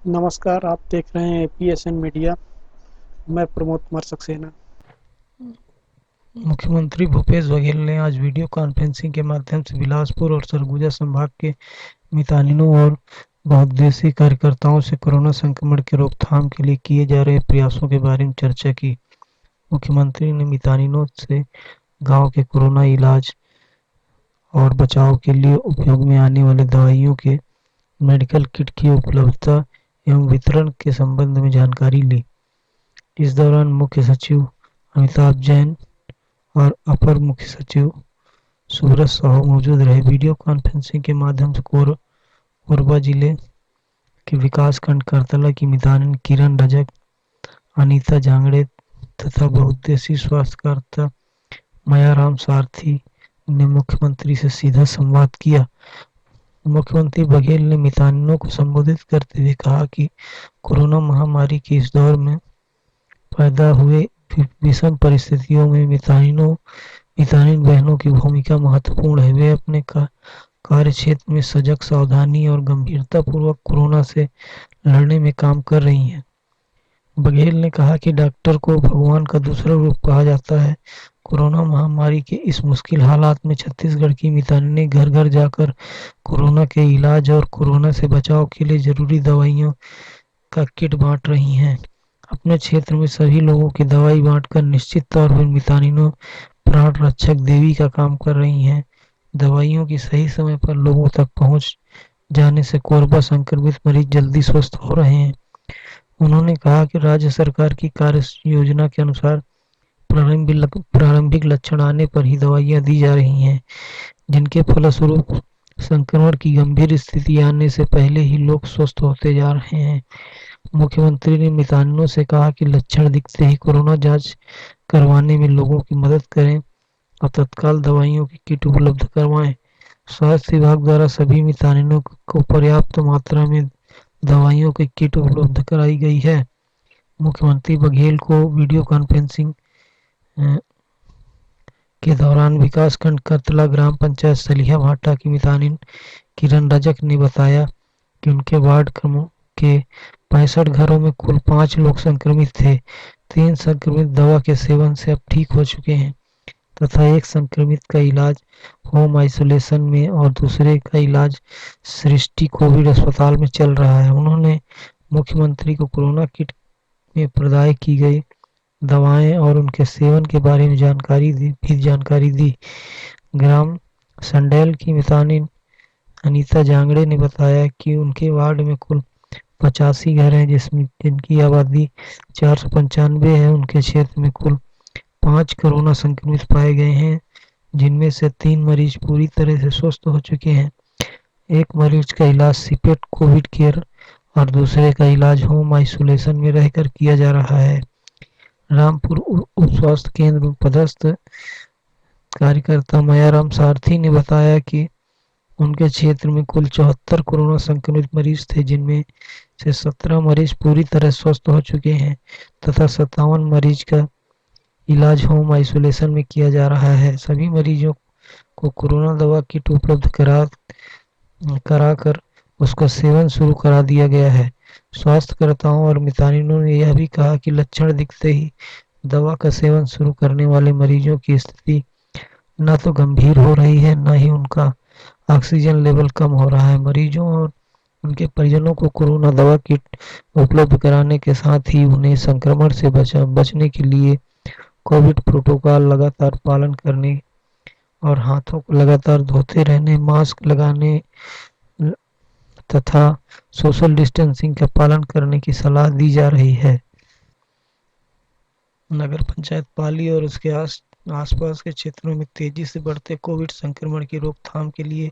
नमस्कार, आप देख रहे हैं पीएसएन मीडिया। मैं प्रमोद कुमार सक्सेना। मुख्यमंत्री भूपेश बघेल ने आज वीडियो कॉन्फ्रेंसिंग के माध्यम से बिलासपुर और सरगुजा संभाग के मितानिनों और बहुउद्देशीय कार्यकर्ताओं से कोरोना संक्रमण की रोकथाम के लिए किए जा रहे प्रयासों के बारे में चर्चा की। मुख्यमंत्री ने मितानिनों से गांव के कोरोना इलाज और बचाव के लिए उपयोग में आने वाले दवाइयों के मेडिकल किट की उपलब्धता एवं वितरण के संबंध में जानकारी ली। इस दौरान मुख्य सचिव अमिताभ जैन और अपर मुख्य सचिव सुब्रत साहू मौजूद रहे। वीडियो कॉन्फ्रेंसिंग के माध्यम से कोरबा जिले के विकास खंड करतला की मितानिन किरण रजक, अनीता जांगड़े तथा बहुउद्देशीय स्वास्थ्य कार्यकर्ता मायाराम सारथी ने मुख्यमंत्री से सीधा संवाद किया। मुख्यमंत्री बघेल ने मितानिनों को संबोधित करते हुए कहा कि कोरोना महामारी के इस दौर में पैदा हुए विषम परिस्थितियों में मितानिन बहनों की भूमिका महत्वपूर्ण है। वे अपने कार्य क्षेत्र में सजग, सावधानी और गंभीरता पूर्वक कोरोना से लड़ने में काम कर रही हैं। बघेल ने कहा कि डॉक्टर को भगवान का दूसरा रूप कहा जाता है। कोरोना महामारी के इस मुश्किल हालात में छत्तीसगढ़ की मितानिनें घर घर जाकर कोरोना के इलाज और कोरोना से बचाव के लिए जरूरी दवाइयों का किट बांट रही हैं। अपने क्षेत्र में सभी लोगों की दवाई बांटकर निश्चित तौर पर मितानिनों प्राण रक्षक देवी का काम कर रही हैं। दवाइयों की सही समय पर लोगों तक पहुंच जाने से कोरबा संक्रमित मरीज जल्दी स्वस्थ हो रहे हैं। उन्होंने कहा कि राज्य सरकार की कार्य योजना के अनुसार प्रारंभिक लक्षण आने पर ही दवाइयां दी जा रही हैं, जिनके फलस्वरूप संक्रमण की गंभीर स्थिति आने से पहले ही लोग स्वस्थ होते जा रहे हैं। मुख्यमंत्री ने मितानिनों से कहा कि लक्षण दिखते ही कोरोना जांच करवाने में लोगों की मदद करें और तत्काल दवाइयों की किट उपलब्ध करवाएं। स्वास्थ्य विभाग द्वारा सभी मितानिनों को पर्याप्त मात्रा में दवाइयों की किट उपलब्ध कराई गई है। मुख्यमंत्री बघेल को वीडियो कॉन्फ्रेंसिंग के दौरान विकासखंड करतला ग्राम पंचायत सलिया भाटा की मितानिन किरण रजक ने बताया कि उनके वार्ड क्रमों के 65 घरों में कुल 5 लोग संक्रमित थे। 3 संक्रमित दवा के सेवन से अब ठीक हो चुके हैं तथा एक संक्रमित का इलाज होम आइसोलेशन में और दूसरे का इलाज सृष्टि कोविड अस्पताल में चल रहा है। उन्होंने मुख्यमंत्री को कोरोना किट में प्रदाय की गई दवाएं और उनके सेवन के बारे में जानकारी दी। ग्राम संडेल की मितानिन अनीता जांगड़े ने बताया कि उनके वार्ड में कुल 85 घर हैं, जिनकी आबादी 495 है। उनके क्षेत्र में कुल 5 कोरोना संक्रमित पाए गए हैं, जिनमें से 3 मरीज पूरी तरह से स्वस्थ हो चुके हैं। एक मरीज का इलाज सीपेट कोविड केयर और दूसरे का इलाज होम आइसोलेशन में रहकर किया जा रहा है। रामपुर उप स्वास्थ्य केंद्र में पदस्थ कार्यकर्ता मायाराम सारथी ने बताया कि उनके क्षेत्र में कुल 74 कोरोना संक्रमित मरीज थे, जिनमें से 17 मरीज पूरी तरह स्वस्थ हो चुके हैं तथा 57 मरीज का इलाज होम आइसोलेशन में किया जा रहा है। सभी मरीजों को कोरोना दवा किट उपलब्ध कराकर उसका सेवन शुरू करा दिया गया है। स्वास्थ्यकर्ताओं और मितानिनों ने यह भी कहा कि लक्षण दिखते ही दवा का सेवन शुरू करने वाले मरीजों की स्थिति न तो गंभीर हो रही है, न ही उनका ऑक्सीजन लेवल कम हो रहा है। मरीजों और उनके परिजनों को कोरोना दवा किट उपलब्ध कराने के साथ ही उन्हें संक्रमण से बचने के लिए कोविड प्रोटोकॉल लगातार पालन करने और हाथों को लगातार धोते रहने, मास्क लगाने तथा सोशल डिस्टेंसिंग का पालन करने की सलाह दी जा रही है। नगर पंचायत पाली और उसके आसपास के क्षेत्रों में तेजी से बढ़ते कोविड संक्रमण की रोकथाम के लिए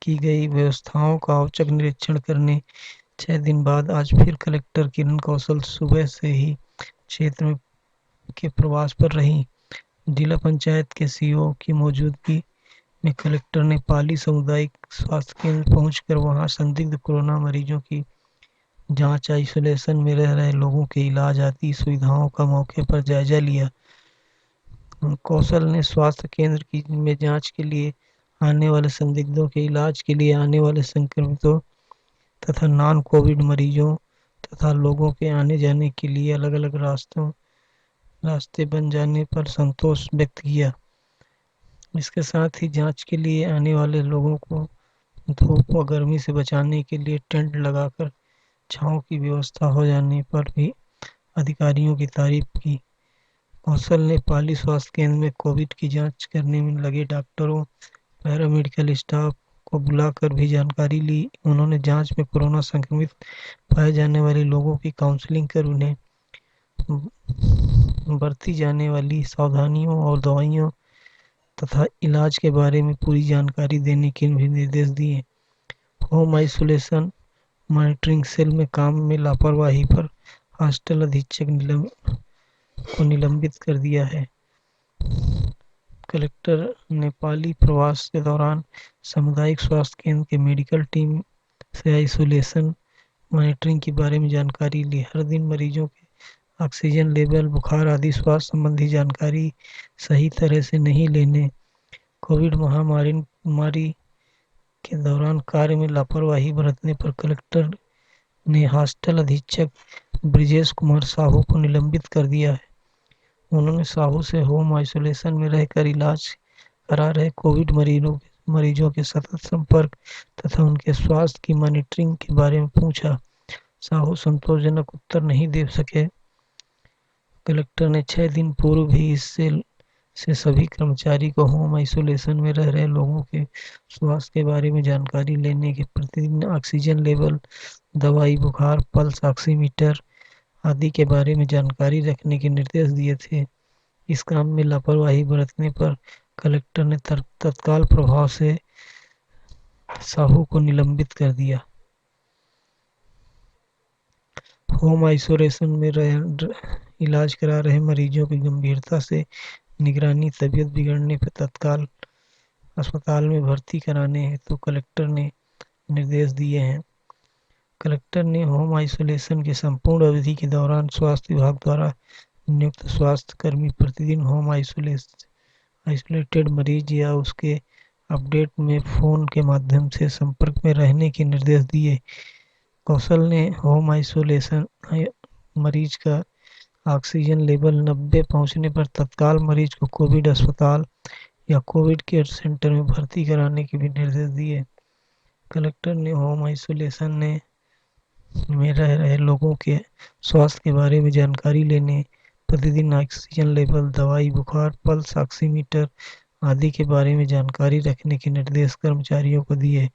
की गई व्यवस्थाओं का औचक निरीक्षण करने 6 दिन बाद आज फिर कलेक्टर किरण कौशल सुबह से ही क्षेत्र के प्रवास पर रही। जिला पंचायत के सीईओ की मौजूदगी में कलेक्टर ने पाली सामुदायिक स्वास्थ्य केंद्र पहुंचकर वहां संदिग्ध कोरोना मरीजों की जांच, आइसोलेशन में रह रहे लोगों के इलाज आदि सुविधाओं का मौके पर जायजा लिया। कौशल ने स्वास्थ्य केंद्र में जांच के लिए आने वाले संदिग्धों के इलाज के लिए आने वाले संक्रमितों तथा नॉन कोविड मरीजों तथा लोगों के आने जाने के लिए अलग अलग रास्ते बन जाने पर संतोष व्यक्त किया। इसके साथ ही जांच के लिए आने वाले लोगों को धूप व गर्मी से बचाने के लिए टेंट लगाकर छांव की व्यवस्था हो जाने पर भी अधिकारियों की तारीफ की। कौशल ने पाली स्वास्थ्य केंद्र में कोविड की जांच करने में लगे डॉक्टरों, पैरामेडिकल स्टाफ को बुलाकर भी जानकारी ली। उन्होंने जांच में कोरोना संक्रमित पाए जाने वाले लोगों की काउंसलिंग कर उन्हें बरती जाने वाली सावधानियों और दवाइयों तथा इलाज के बारे में पूरी जानकारी देने के भी निर्देश दिए। होम आइसोलेशन मॉनिटरिंग सेल में काम में लापरवाही पर हॉस्टल अधीक्षक को निलंबित कर दिया है। कलेक्टर ने पाली प्रवास के दौरान सामुदायिक स्वास्थ्य केंद्र के मेडिकल टीम से आइसोलेशन मॉनिटरिंग के बारे में जानकारी ली। हर दिन मरीजों के ऑक्सीजन लेवल, बुखार आदि स्वास्थ्य संबंधी जानकारी सही तरह से नहीं लेने, कोविड महामारी के दौरान कार्य में लापरवाही बरतने पर कलेक्टर ने हॉस्टल अधीक्षक ब्रिजेश कुमार साहू को निलंबित कर दिया है। उन्होंने साहू से होम आइसोलेशन में रहकर इलाज करा रहे कोविड मरीजों के सतत संपर्क तथा उनके स्वास्थ्य की मॉनिटरिंग के बारे में पूछा। साहू संतोषजनक उत्तर नहीं दे सके। कलेक्टर ने 6 दिन पूर्व भी से सभी कर्मचारी को होम आइसोलेशन में रह रहे लोगों के स्वास्थ्य के बारे में जानकारी लेने के, प्रतिदिन ऑक्सीजन लेवल, दवाई, बुखार, पल्स ऑक्सीमीटर आदि के बारे में जानकारी रखने के निर्देश दिए थे। इस काम में लापरवाही बरतने पर कलेक्टर ने तत्काल प्रभाव से साहू को निलंबित कर दिया। होम आइसोलेशन में इलाज करा रहे मरीजों की गंभीरता से निगरानी, तबीयत बिगड़ने पर तत्काल अस्पताल में भर्ती कराने हेतु कलेक्टर ने निर्देश दिए हैं। कलेक्टर ने होम आइसोलेशन के संपूर्ण अवधि के दौरान स्वास्थ्य विभाग द्वारा नियुक्त स्वास्थ्य कर्मी प्रतिदिन होम आइसोलेटेड मरीज या उसके अपडेट में फोन के माध्यम से संपर्क में रहने के निर्देश दिए। कौशल ने होम आइसोलेशन मरीज का ऑक्सीजन लेवल 90 पहुंचने पर तत्काल मरीज को कोविड अस्पताल या कोविड केयर सेंटर में भर्ती कराने के भी निर्देश दिए। कलेक्टर ने होम आइसोलेशन में रह रहे लोगों के स्वास्थ्य के बारे में जानकारी लेने, प्रतिदिन ऑक्सीजन लेवल, दवाई, बुखार, पल्स ऑक्सीमीटर आदि के बारे में जानकारी रखने के निर्देश कर्मचारियों को दिए।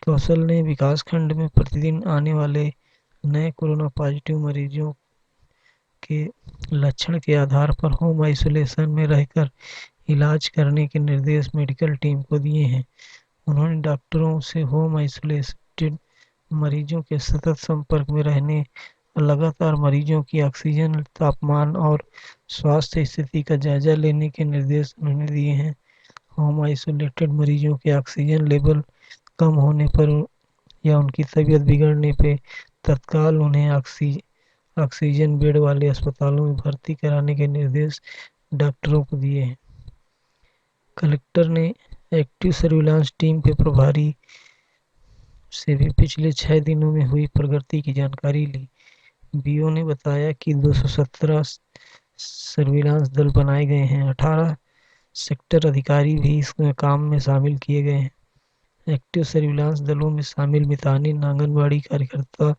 कौशल ने विकास खंड में प्रतिदिन आने वाले नए कोरोना पॉजिटिव मरीजों के लक्षण के आधार पर होम आइसोलेशन में रहकर इलाज करने के निर्देश मेडिकल टीम को दिए हैं। उन्होंने डॉक्टरों से होम आइसोलेटेड मरीजों के सतत संपर्क में रहने और लगातार मरीजों की ऑक्सीजन, तापमान और स्वास्थ्य स्थिति का जायजा लेने के निर्देश उन्होंने दिए हैं। होम आइसोलेटेड मरीजों के ऑक्सीजन लेवल कम होने पर या उनकी तबीयत बिगड़ने पर तत्काल उन्हें ऑक्सीजन बेड वाले अस्पतालों में भर्ती कराने के निर्देश डॉक्टरों को दिए हैं। कलेक्टर ने एक्टिव सर्विलांस टीम के प्रभारी से भी पिछले 6 दिनों में हुई प्रगति की जानकारी ली। बीओ ने बताया कि 217 सर्विलांस दल बनाए गए हैं। 18 सेक्टर अधिकारी भी इस काम में शामिल किए गए हैं। एक्टिव सर्विलांस दलों में शामिल मितानिन, आंगनबाड़ी कार्यकर्ता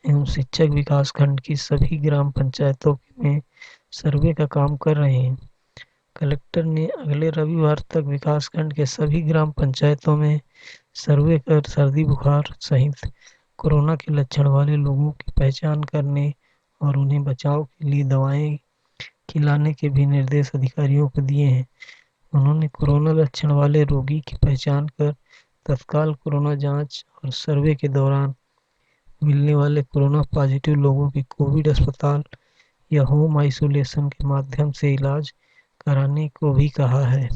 एवं शिक्षक विकास खंड की सभी ग्राम पंचायतों में सर्वे का काम कर रहे हैं। कलेक्टर ने अगले रविवार तक विकास खंड के सभी ग्राम पंचायतों में सर्वे कर सर्दी बुखार सहित कोरोना के लक्षण वाले लोगों की पहचान करने और उन्हें बचाव के लिए दवाएं खिलाने के भी निर्देश अधिकारियों को दिए हैं। उन्होंने कोरोना लक्षण वाले रोगी की पहचान कर तत्काल कोरोना जांच और सर्वे के दौरान मिलने वाले कोरोना पॉजिटिव लोगों की कोविड अस्पताल या होम आइसोलेशन के माध्यम से इलाज कराने को भी कहा है।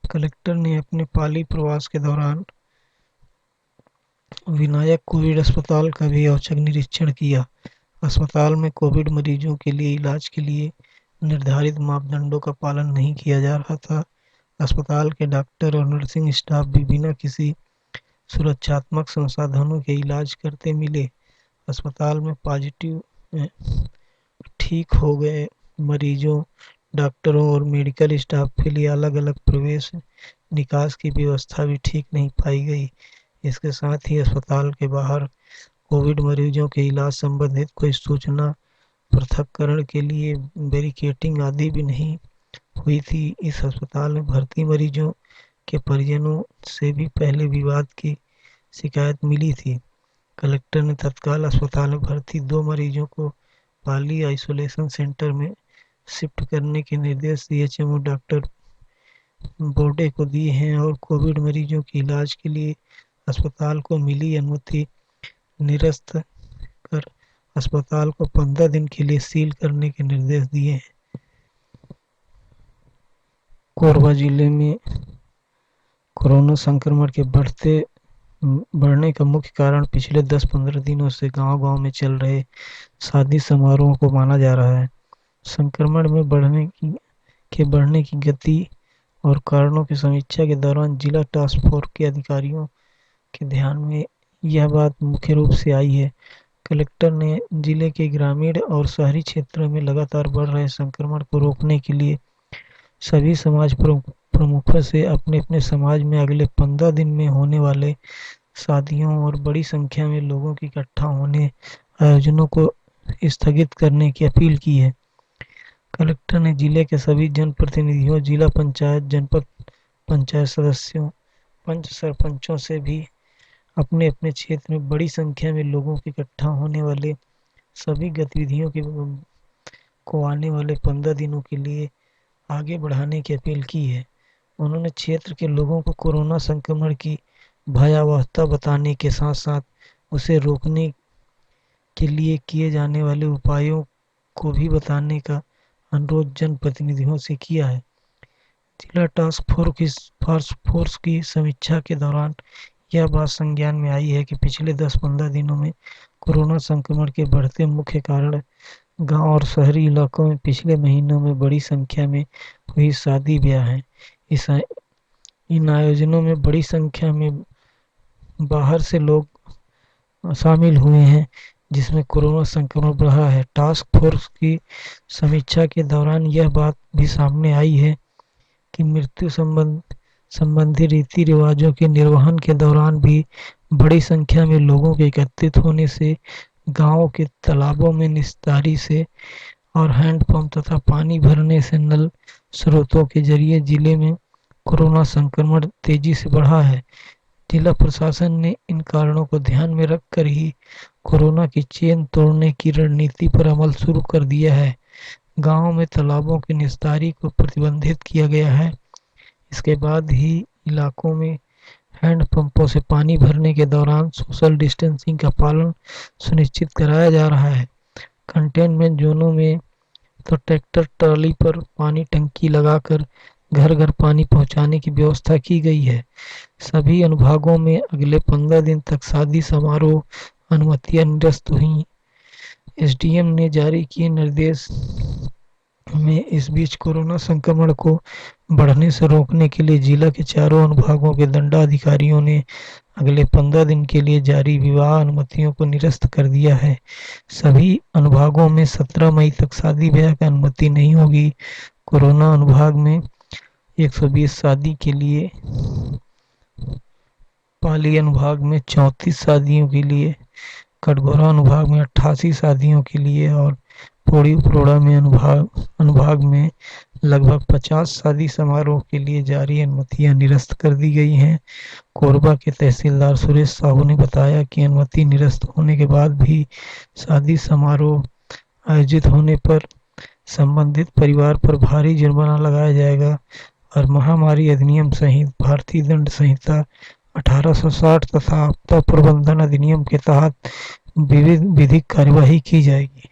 कलेक्टर ने अपने पाली प्रवास के दौरान विनायक कोविड अस्पताल का भी औचक निरीक्षण किया। अस्पताल में कोविड मरीजों के लिए इलाज के लिए निर्धारित मापदंडों का पालन नहीं किया जा रहा था। अस्पताल के डॉक्टर और नर्सिंग स्टाफ भी बिना किसी सुरक्षात्मक संसाधनों के इलाज करते मिले। अस्पताल में पॉजिटिव ठीक हो गए मरीजों, डॉक्टरों और मेडिकल स्टाफ के लिए अलग अलग प्रवेश निकास की व्यवस्था भी ठीक नहीं पाई गई। इसके साथ ही अस्पताल के बाहर कोविड मरीजों के इलाज संबंधित कोई सूचना, पृथक्करण के लिए बैरिकेडिंग आदि भी नहीं हुई थी। इस अस्पताल में भर्ती मरीजों के परिजनों से भी पहले विवाद की शिकायत मिली थी। कलेक्टर ने तत्काल अस्पताल में भर्ती 2 मरीजों को पाली आइसोलेशन सेंटर में शिफ्ट करने के निर्देश सीएचएमओ डॉक्टर बोर्डे को दिए हैं और कोविड मरीजों के इलाज के लिए अस्पताल को मिली अनुमति निरस्त कर अस्पताल को 15 दिन के लिए सील करने के निर्देश दिए हैं। कोरबा जिले में कोरोना संक्रमण के बढ़ने का मुख्य कारण पिछले 10-15 दिनों से गांव-गांव में चल रहे शादी समारोहों को माना जा रहा है। संक्रमण में बढ़ने की गति और कारणों की समीक्षा के दौरान जिला टास्क फोर्स के अधिकारियों के ध्यान में यह बात मुख्य रूप से आई है। कलेक्टर ने जिले के ग्रामीण और शहरी क्षेत्रों में लगातार बढ़ रहे संक्रमण को रोकने के लिए सभी समाज प्रमुखों से अपने अपने समाज में अगले 15 दिन में होने वाले शादियों और बड़ी संख्या में लोगों के इकट्ठा होने आयोजनों को स्थगित करने की अपील की है। कलेक्टर ने जिले के सभी जनप्रतिनिधियों, जिला पंचायत, जनपद पंचायत सदस्यों, पंच सरपंचों से भी अपने अपने क्षेत्र में बड़ी संख्या में लोगों के इकट्ठा होने वाले सभी गतिविधियों को आने वाले 15 दिनों के लिए आगे बढ़ाने की अपील की है। उन्होंने क्षेत्र के लोगों को कोरोना संक्रमण की भयावहता बताने के साथ साथ उसे रोकने के लिए किए जाने वाले उपायों को भी बताने का अनुरोध जनप्रतिनिधियों से किया है। जिला टास्क फोर्स की समीक्षा के दौरान यह बात संज्ञान में आई है कि पिछले 10-15 दिनों में कोरोना संक्रमण के बढ़ते मुख्य कारण गांव और शहरी इलाकों में पिछले महीनों में बड़ी संख्या में हुई शादी ब्याह हैं। इन आयोजनों में बड़ी संख्या में बाहर से लोग शामिल हुए हैं, जिसमें कोरोना संक्रमण बढ़ा है। टास्क फोर्स की समीक्षा के दौरान यह बात भी सामने आई है कि मृत्यु संबंधी रीति रिवाजों के निर्वहन के दौरान भी बड़ी संख्या में लोगों के एकत्रित होने से गांवों के तालाबों में निस्तारी से और हैंडपंप तथा पानी भरने से नल स्रोतों के जरिए जिले में कोरोना संक्रमण तेजी से बढ़ा है। जिला प्रशासन ने इन कारणों को ध्यान में रखकर ही कोरोना की चेन तोड़ने की रणनीति पर अमल शुरू कर दिया है। गांवों में तालाबों के निस्तारी को प्रतिबंधित किया गया है। इसके बाद ही इलाकों में हैंडपंपों से पानी भरने के दौरान सोशल डिस्टेंसिंग का पालन सुनिश्चित कराया जा रहा है। कंटेनमेंट जोनों में तो ट्रैक्टर ट्रॉली पर पानी टंकी लगाकर घर घर पानी पहुंचाने की व्यवस्था की गई है। सभी अनुभागों में अगले 15 दिन तक शादी समारोह अनुमतियां निरस्त हुई। एसडीएम ने जारी किए निर्देश में इस बीच कोरोना संक्रमण को बढ़ने से रोकने के लिए जिला के चारों अनुभागों के दंडाधिकारियों ने अगले 15 दिन के लिए जारी विवाह अनुमतियों को निरस्त कर दिया है। सभी अनुभागों में 17 मई तक शादी ब्याह की अनुमति नहीं होगी। कोरोना अनुभाग में 120 शादी के लिए, पाली अनुभाग में 34 शादियों के लिए, कटघोरा अनुभाग में 88 शादियों के लिए और पौड़ी उपरोड़ा में अनुभाग में लगभग 50 शादी समारोह के लिए जारी अनुमतियां निरस्त कर दी गई हैं। कोरबा के तहसीलदार सुरेश साहू ने बताया कि अनुमति निरस्त होने के बाद भी शादी समारोह आयोजित होने पर संबंधित परिवार पर भारी जुर्माना लगाया जाएगा और महामारी अधिनियम सहित भारतीय दंड संहिता 1860 तथा आपदा प्रबंधन अधिनियम के तहत विधिक कार्यवाही की जाएगी।